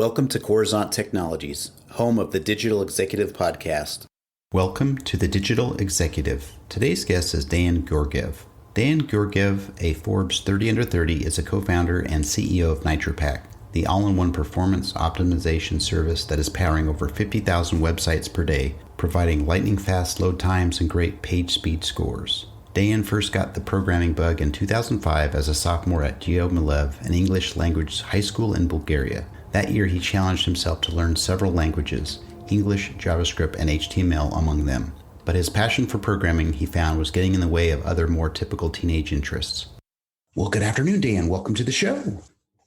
Welcome to Coruzant Technologies, home of the Digital Executive Podcast. Welcome to the Digital Executive. Today's guest is Deyan Georgiev. Deyan Georgiev, a Forbes 30 Under 30, is a co-founder and CEO of NitroPack, the all-in-one performance optimization service that is powering over 50,000 websites per day, providing lightning-fast load times and great page speed scores. Deyan first got the programming bug in 2005 as a sophomore at Geo-Milev, an English language high school in Bulgaria. That year, he challenged himself to learn several languages, English, JavaScript, and HTML among them. But his passion for programming, he found, was getting in the way of other more typical teenage interests. Well, good afternoon, Deyan. Welcome to the show.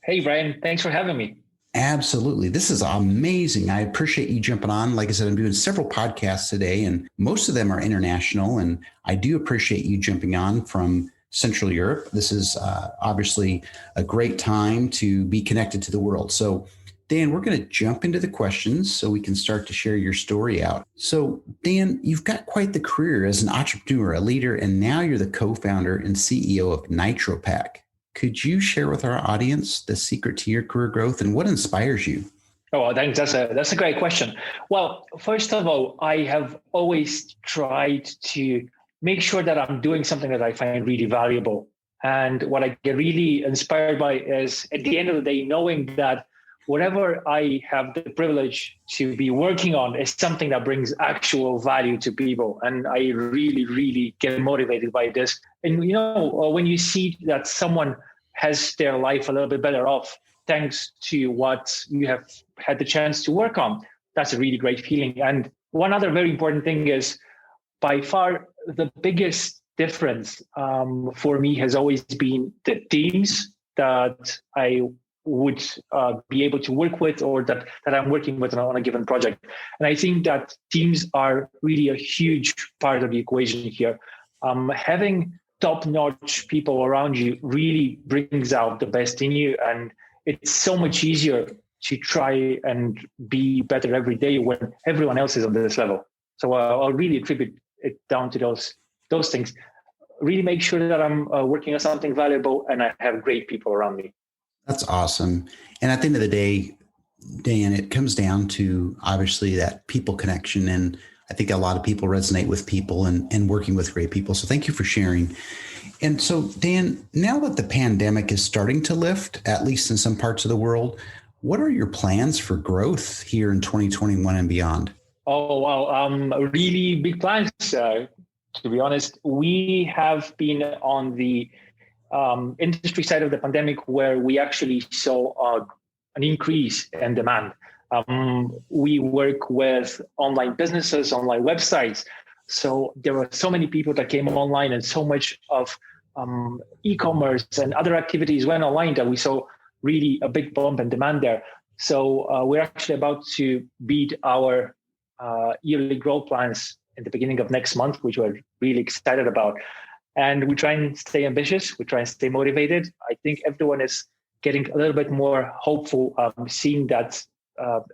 Hey, Brian. Thanks for having me. Absolutely. This is amazing. I appreciate you jumping on. Like I said, I'm doing several podcasts today, and most of them are international. And I do appreciate you jumping on from Central Europe. This is obviously a great time to be connected to the world. So, Dan, we're going to jump into the questions so we can start to share your story out. So, Dan, you've got quite the career as an entrepreneur, a leader, and now you're the co-founder and CEO of NitroPack. Could you share with our audience the secret to your career growth and what inspires you? Oh, thanks. That's a great question. Well, first of all, I have always tried to make sure that I'm doing something that I find really valuable. And what I get really inspired by is, at the end of the day, knowing that whatever I have the privilege to be working on is something that brings actual value to people. And I really, really get motivated by this. And, when you see that someone has their life a little bit better off, thanks to what you have had the chance to work on, that's a really great feeling. And one other very important thing is, by far, the biggest difference for me has always been the teams that I would be able to work with, or that I'm working with on a given project. And I think that teams are really a huge part of the equation here. Having top-notch people around you really brings out the best in you. And it's so much easier to try and be better every day when everyone else is on this level. So I'll really attribute it down to those things. Really make sure that I'm working on something valuable and I have great people around me. That's awesome. And at the end of the day, Dan, it comes down to obviously that people connection. And I think a lot of people resonate with people and working with great people. So thank you for sharing. And so, Dan, now that the pandemic is starting to lift, at least in some parts of the world, what are your plans for growth here in 2021 and beyond? Oh, well, really big plans. To be honest, we have been on the industry side of the pandemic where we actually saw an increase in demand. We work with online businesses, online websites. So there were so many people that came online, and so much of e-commerce and other activities went online that we saw really a big bump in demand there. So we're actually about to beat our yearly growth plans in the beginning of next month, which we're really excited about. And we try and stay ambitious. We try and stay motivated. I think everyone is getting a little bit more hopeful, seeing that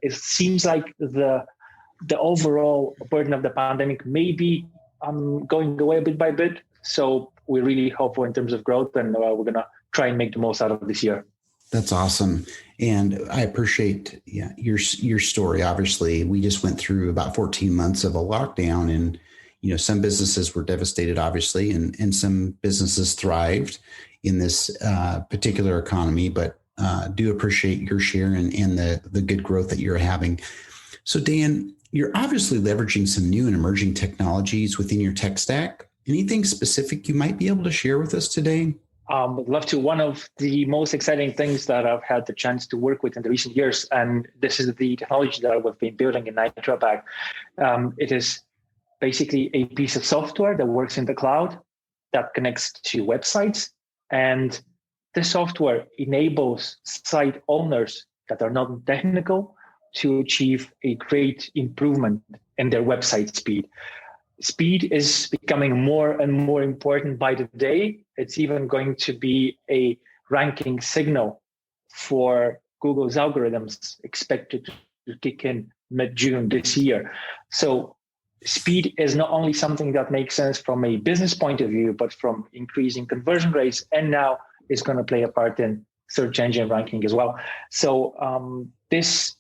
it seems like the overall burden of the pandemic may be going away bit by bit. So we're really hopeful in terms of growth, and we're going to try and make the most out of this year. That's awesome. And I appreciate your story. Obviously, we just went through about 14 months of a lockdown, and some businesses were devastated, obviously, and some businesses thrived in this particular economy, but do appreciate your share and the good growth that you're having. So, Dan, you're obviously leveraging some new and emerging technologies within your tech stack. Anything specific you might be able to share with us today? I'd love to. One of the most exciting things that I've had the chance to work with in the recent years, and this is the technology that we've been building in NitroPack. It is basically a piece of software that works in the cloud that connects to websites. And this software enables site owners that are not technical to achieve a great improvement in their website speed. Speed is becoming more and more important by the day. It's even going to be a ranking signal for Google's algorithms, expected to kick in mid-June this year. So speed is not only something that makes sense from a business point of view, but from increasing conversion rates, and now is going to play a part in search engine ranking as well. So this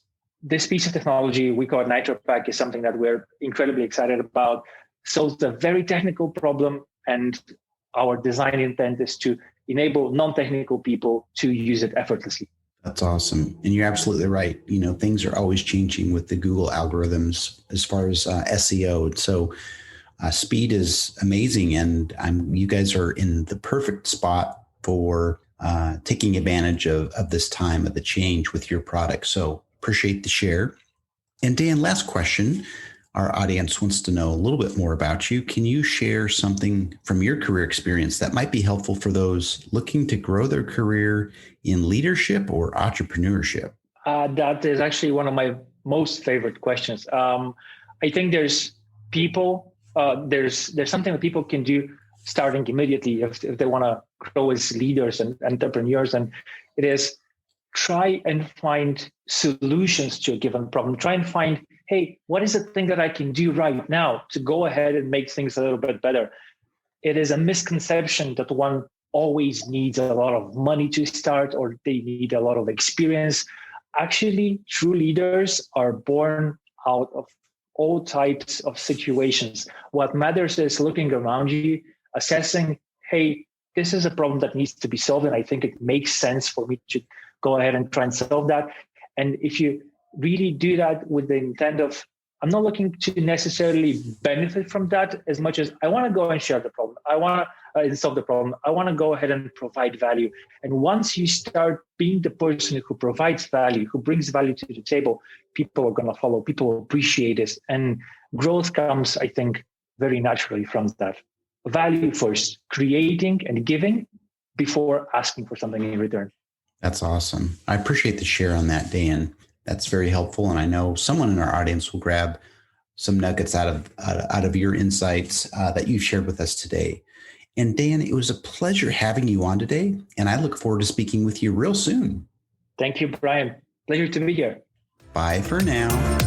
piece of technology, we call it NitroPack, is something that we're incredibly excited about. Solves a very technical problem, and our design intent is to enable non-technical people to use it effortlessly. That's awesome. And you're absolutely right. Things are always changing with the Google algorithms as far as SEO. So speed is amazing. And you guys are in the perfect spot for taking advantage of this time of the change with your product. So appreciate the share. And Dan, last question. Our audience wants to know a little bit more about you. Can you share something from your career experience that might be helpful for those looking to grow their career in leadership or entrepreneurship? That is actually one of my most favorite questions. I think there's something that people can do starting immediately if they want to grow as leaders and entrepreneurs, and it is try and find solutions to a given problem. Try and find, hey, what is the thing that I can do right now to go ahead and make things a little bit better? It is a misconception that one always needs a lot of money to start, or they need a lot of experience. Actually, true leaders are born out of all types of situations. What matters is looking around you, assessing, hey, this is a problem that needs to be solved, and I think it makes sense for me to go ahead and try and solve that. And if you really do that with the intent of, I'm not looking to necessarily benefit from that as much as I want to go and share the problem. I want to solve the problem. I want to go ahead and provide value. And once you start being the person who provides value, who brings value to the table, people are going to follow. People will appreciate this. And growth comes, I think, very naturally from that. Value first, creating and giving before asking for something in return. That's awesome. I appreciate the share on that, Dan. That's very helpful. And I know someone in our audience will grab some nuggets out of your insights that you've shared with us today. And Dan, it was a pleasure having you on today. And I look forward to speaking with you real soon. Thank you, Brian. Pleasure to be here. Bye for now.